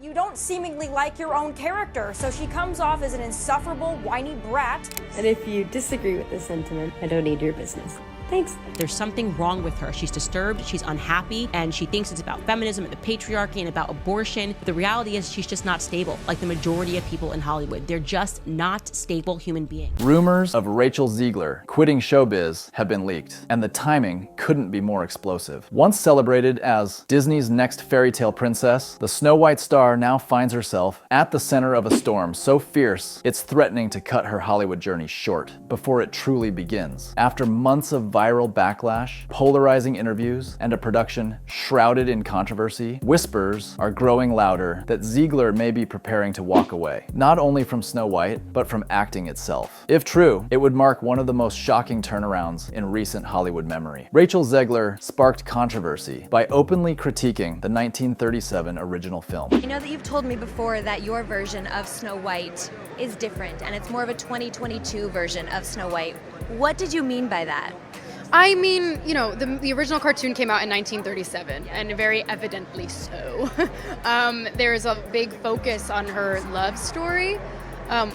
You don't seemingly like your own character, so she comes off as an insufferable, whiny brat. And if you disagree with this sentiment, I don't need your business. Thanks. There's something wrong with her. She's disturbed, she's unhappy, and she thinks it's about feminism and the patriarchy and about abortion. The reality is she's just not stable, like the majority of people in Hollywood. They're just not stable human beings. Rumors of Rachel Zegler quitting showbiz have been leaked, and the timing couldn't be more explosive. Once celebrated as Disney's next fairy tale princess, the Snow White star now finds herself at the center of a storm so fierce it's threatening to cut her Hollywood journey short before it truly begins. After months of viral backlash, polarizing interviews, and a production shrouded in controversy, whispers are growing louder that Zegler may be preparing to walk away, not only from Snow White, but from acting itself. If true, it would mark one of the most shocking turnarounds in recent Hollywood memory. Rachel Zegler sparked controversy by openly critiquing the 1937 original film. I know that you've told me before that your version of Snow White is different, and it's more of a 2022 version of Snow White. What did you mean by that? I mean, you know, the original cartoon came out in 1937, and very evidently so. There's a big focus on her love story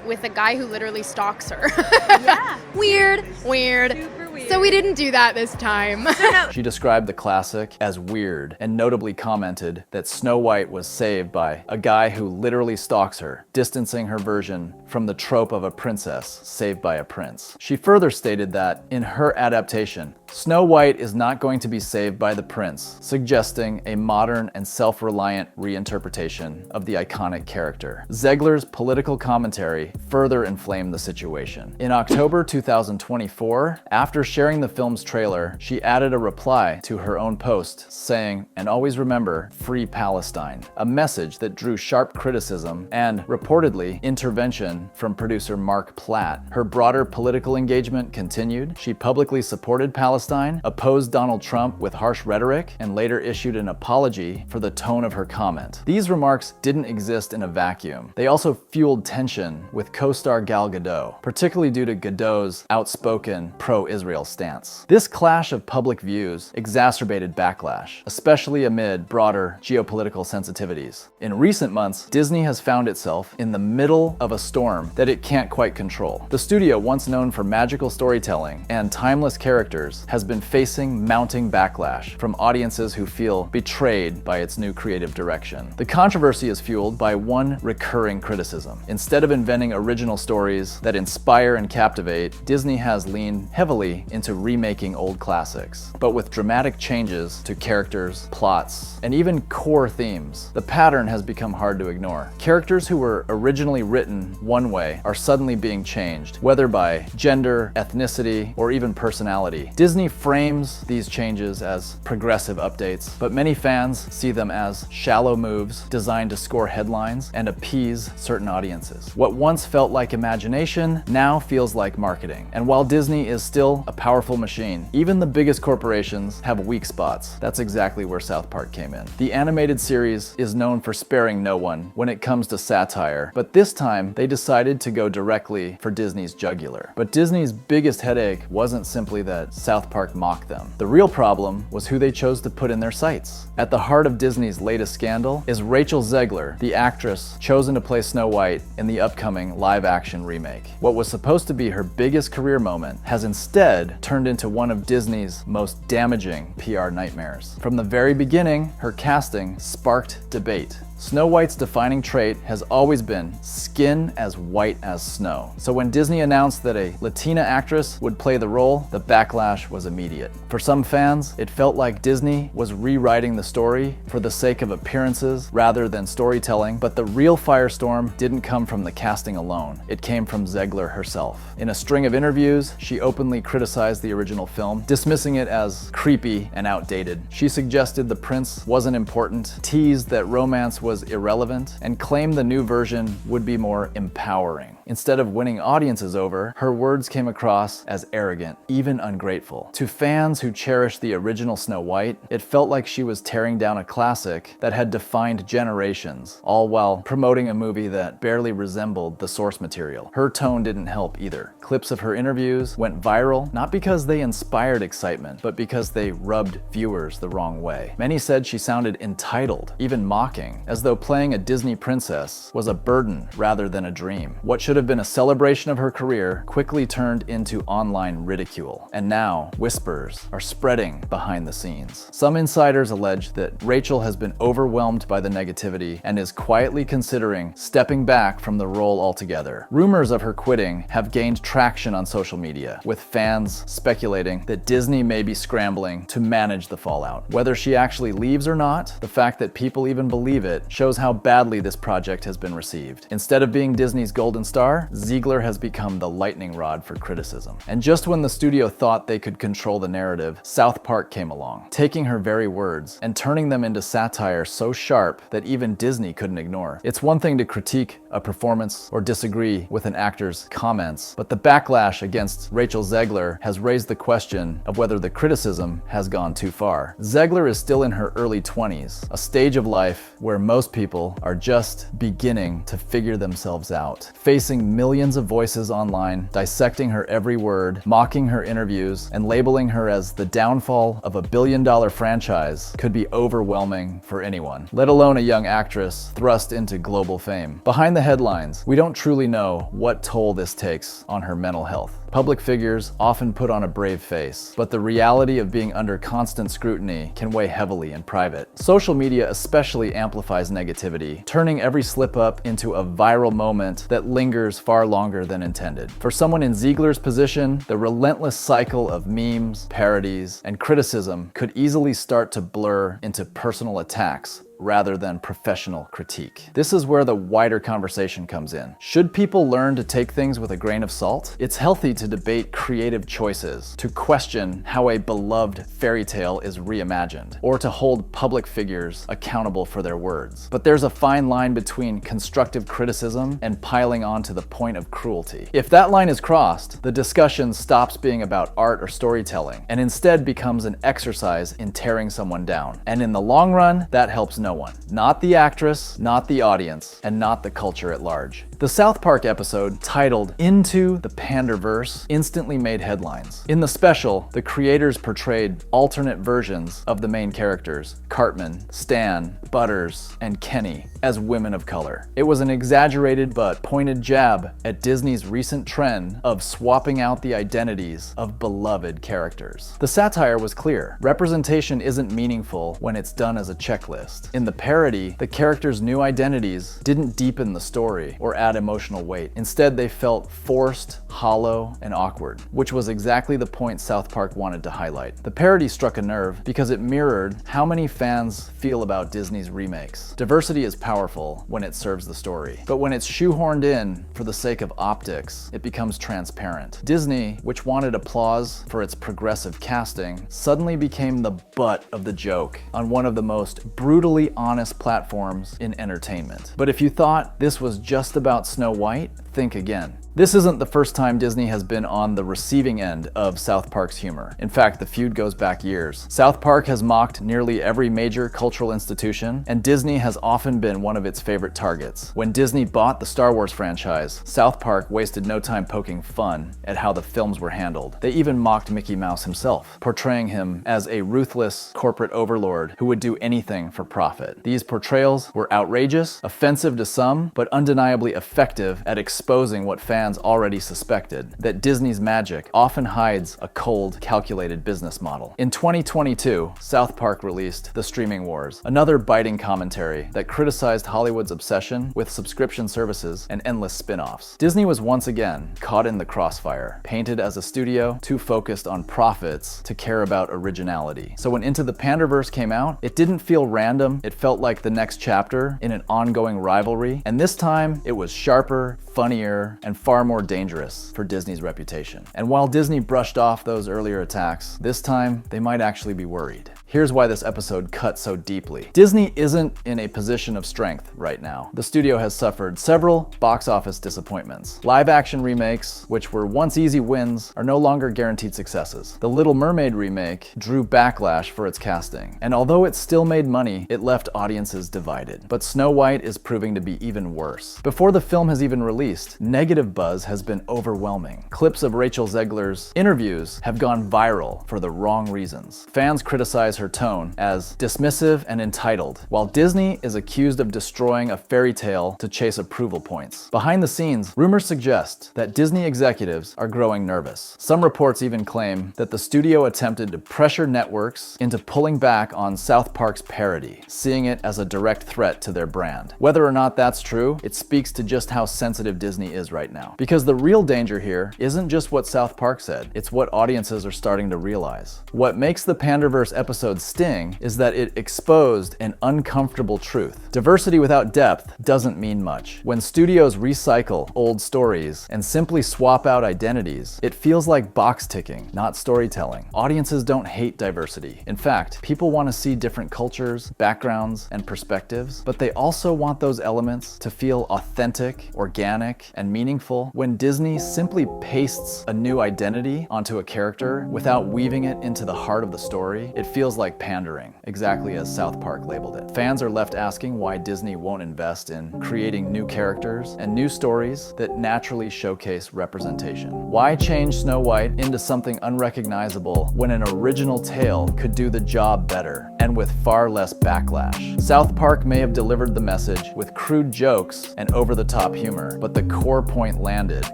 with a guy who literally stalks her. Yeah. Weird. Super weird. So we didn't do that this time. She described the classic as weird and notably commented that Snow White was saved by a guy who literally stalks her, distancing her version from the trope of a princess saved by a prince. She further stated that in her adaptation, Snow White is not going to be saved by the prince, suggesting a modern and self-reliant reinterpretation of the iconic character. Zegler's political commentary further inflamed the situation. In October 2024, after sharing the film's trailer, she added a reply to her own post saying, "And always remember, free Palestine," a message that drew sharp criticism and, reportedly, intervention from producer Mark Platt. Her broader political engagement continued. She publicly supported Palestine, opposed Donald Trump with harsh rhetoric, and later issued an apology for the tone of her comment. These remarks didn't exist in a vacuum. They also fueled tension with co-star Gal Gadot, particularly due to Gadot's outspoken pro-Israel stance. This clash of public views exacerbated backlash, especially amid broader geopolitical sensitivities. In recent months, Disney has found itself in the middle of a storm that it can't quite control. The studio, once known for magical storytelling and timeless characters, has been facing mounting backlash from audiences who feel betrayed by its new creative direction. The controversy is fueled by one recurring criticism. Instead of inventing original stories that inspire and captivate, Disney has leaned heavily into remaking old classics, but with dramatic changes to characters, plots, and even core themes. The pattern has become hard to ignore. Characters who were originally written one way are suddenly being changed, whether by gender, ethnicity, or even personality. Disney frames these changes as progressive updates, but many fans see them as shallow moves designed to score headlines and appease certain audiences. What once felt like imagination now feels like marketing. And while Disney is still a powerful machine, even the biggest corporations have weak spots. That's exactly where South Park came in. The animated series is known for sparing no one when it comes to satire, but this time they decided to go directly for Disney's jugular. But Disney's biggest headache wasn't simply that South Park mocked them. The real problem was who they chose to put in their sights. At the heart of Disney's latest scandal is Rachel Zegler, the actress chosen to play Snow White in the upcoming live-action remake. What was supposed to be her biggest career moment has instead turned into one of Disney's most damaging PR nightmares. From the very beginning, her casting sparked debate. Snow White's defining trait has always been skin as white as snow. So when Disney announced that a Latina actress would play the role, the backlash was immediate. For some fans, it felt like Disney was rewriting the story for the sake of appearances rather than storytelling, but the real firestorm didn't come from the casting alone. It came from Zegler herself. In a string of interviews, she openly criticized the original film, dismissing it as creepy and outdated. She suggested the prince wasn't important, teased that romance was irrelevant, and claimed the new version would be more empowering. Instead of winning audiences over, her words came across as arrogant, even ungrateful. To fans who cherished the original Snow White, it felt like she was tearing down a classic that had defined generations, all while promoting a movie that barely resembled the source material. Her tone didn't help either. Clips of her interviews went viral, not because they inspired excitement, but because they rubbed viewers the wrong way. Many said she sounded entitled, even mocking, as as though playing a Disney princess was a burden rather than a dream. What should have been a celebration of her career quickly turned into online ridicule, and now whispers are spreading behind the scenes. Some insiders allege that Rachel has been overwhelmed by the negativity and is quietly considering stepping back from the role altogether. Rumors of her quitting have gained traction on social media, with fans speculating that Disney may be scrambling to manage the fallout. Whether she actually leaves or not, the fact that people even believe it shows how badly this project has been received. Instead of being Disney's golden star, Zegler has become the lightning rod for criticism. And just when the studio thought they could control the narrative, South Park came along, taking her very words and turning them into satire so sharp that even Disney couldn't ignore. It's one thing to critique a performance or disagree with an actor's comments, but the backlash against Rachel Zegler has raised the question of whether the criticism has gone too far. Zegler is still in her early 20s, a stage of life where most people are just beginning to figure themselves out. Facing millions of voices online, dissecting her every word, mocking her interviews, and labeling her as the downfall of a billion-dollar franchise could be overwhelming for anyone, let alone a young actress thrust into global fame. Behind the headlines, we don't truly know what toll this takes on her mental health. Public figures often put on a brave face, but the reality of being under constant scrutiny can weigh heavily in private. Social media especially amplifies negativity, turning every slip-up into a viral moment that lingers far longer than intended. For someone in Zegler's position, the relentless cycle of memes, parodies, and criticism could easily start to blur into personal attacks rather than professional critique. This is where the wider conversation comes in. Should people learn to take things with a grain of salt? It's healthy to debate creative choices, to question how a beloved fairy tale is reimagined, or to hold public figures accountable for their words. But there's a fine line between constructive criticism and piling on to the point of cruelty. If that line is crossed, the discussion stops being about art or storytelling, and instead becomes an exercise in tearing someone down. And in the long run, that helps no one. Not the actress, not the audience, and not the culture at large. The South Park episode, titled Into the Panderverse, instantly made headlines. In the special, the creators portrayed alternate versions of the main characters, Cartman, Stan, Butters, and Kenny, as women of color. It was an exaggerated but pointed jab at Disney's recent trend of swapping out the identities of beloved characters. The satire was clear. Representation isn't meaningful when it's done as a checklist. In the parody, the characters' new identities didn't deepen the story or add emotional weight. Instead, they felt forced, hollow, and awkward, which was exactly the point South Park wanted to highlight. The parody struck a nerve because it mirrored how many fans feel about Disney's remakes. Diversity is powerful when it serves the story, but when it's shoehorned in for the sake of optics, it becomes transparent. Disney, which wanted applause for its progressive casting, suddenly became the butt of the joke on one of the most brutally honest platforms in entertainment. But if you thought this was just about Snow White, think again. This isn't the first time Disney has been on the receiving end of South Park's humor. In fact, the feud goes back years. South Park has mocked nearly every major cultural institution, and Disney has often been one of its favorite targets. When Disney bought the Star Wars franchise, South Park wasted no time poking fun at how the films were handled. They even mocked Mickey Mouse himself, portraying him as a ruthless corporate overlord who would do anything for profit. These portrayals were outrageous, offensive to some, but undeniably effective at exposing what fans already suspected, that Disney's magic often hides a cold, calculated business model. In 2022, South Park released The Streaming Wars, another biting commentary that criticized Hollywood's obsession with subscription services and endless spin-offs. Disney was once again caught in the crossfire, painted as a studio too focused on profits to care about originality. So when Into the Panderverse came out, it didn't feel random, it felt like the next chapter in an ongoing rivalry, and this time it was sharper, funnier, and far more dangerous for Disney's reputation. And while Disney brushed off those earlier attacks, this time they might actually be worried. Here's why this episode cut so deeply. Disney isn't in a position of strength right now. The studio has suffered several box office disappointments. Live-action remakes, which were once easy wins, are no longer guaranteed successes. The Little Mermaid remake drew backlash for its casting, and although it still made money, it left audiences divided. But Snow White is proving to be even worse. Before the film has even released, negative buzz has been overwhelming. Clips of Rachel Zegler's interviews have gone viral for the wrong reasons. Fans criticize her tone as dismissive and entitled, while Disney is accused of destroying a fairy tale to chase approval points. Behind the scenes, rumors suggest that Disney executives are growing nervous. Some reports even claim that the studio attempted to pressure networks into pulling back on South Park's parody, seeing it as a direct threat to their brand. Whether or not that's true, it speaks to just how sensitive Disney is right now. Because the real danger here isn't just what South Park said, it's what audiences are starting to realize. What makes the Panderverse episode sting is that it exposed an uncomfortable truth. Diversity without depth doesn't mean much. When studios recycle old stories and simply swap out identities, it feels like box ticking, not storytelling. Audiences don't hate diversity. In fact, people want to see different cultures, backgrounds, and perspectives, but they also want those elements to feel authentic, organic, and meaningful. When Disney simply pastes a new identity onto a character without weaving it into the heart of the story, it feels like pandering, exactly as South Park labeled it. Fans are left asking why Disney won't invest in creating new characters and new stories that naturally showcase representation. Why change Snow White into something unrecognizable when an original tale could do the job better and with far less backlash? South Park may have delivered the message with crude jokes and over-the-top humor, but the core point landed.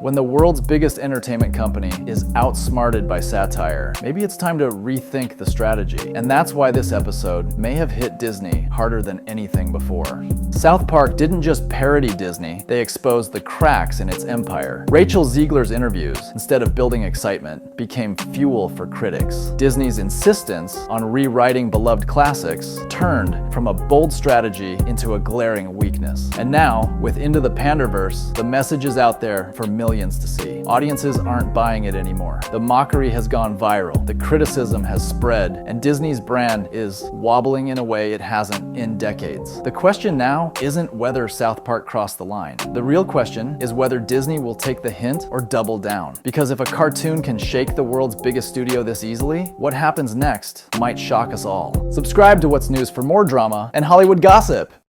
When the world's biggest entertainment company is outsmarted by satire, maybe it's time to rethink the strategy. And that's why this episode may have hit Disney harder than anything before. South Park didn't just parody Disney, they exposed the cracks in its empire. Rachel Zegler's interviews, instead of building excitement, became fuel for critics. Disney's insistence on rewriting beloved classics turned from a bold strategy into a glaring weakness. And now, with Into the Panderverse, the message is out there for millions to see. Audiences aren't buying it anymore. The mockery has gone viral, the criticism has spread, and Disney's brand is wobbling in a way it hasn't in decades. The question now isn't whether South Park crossed the line. The real question is whether Disney will take the hint or double down. Because if a cartoon can shake the world's biggest studio this easily, what happens next might shock us all. Subscribe to What's News for more drama and Hollywood gossip.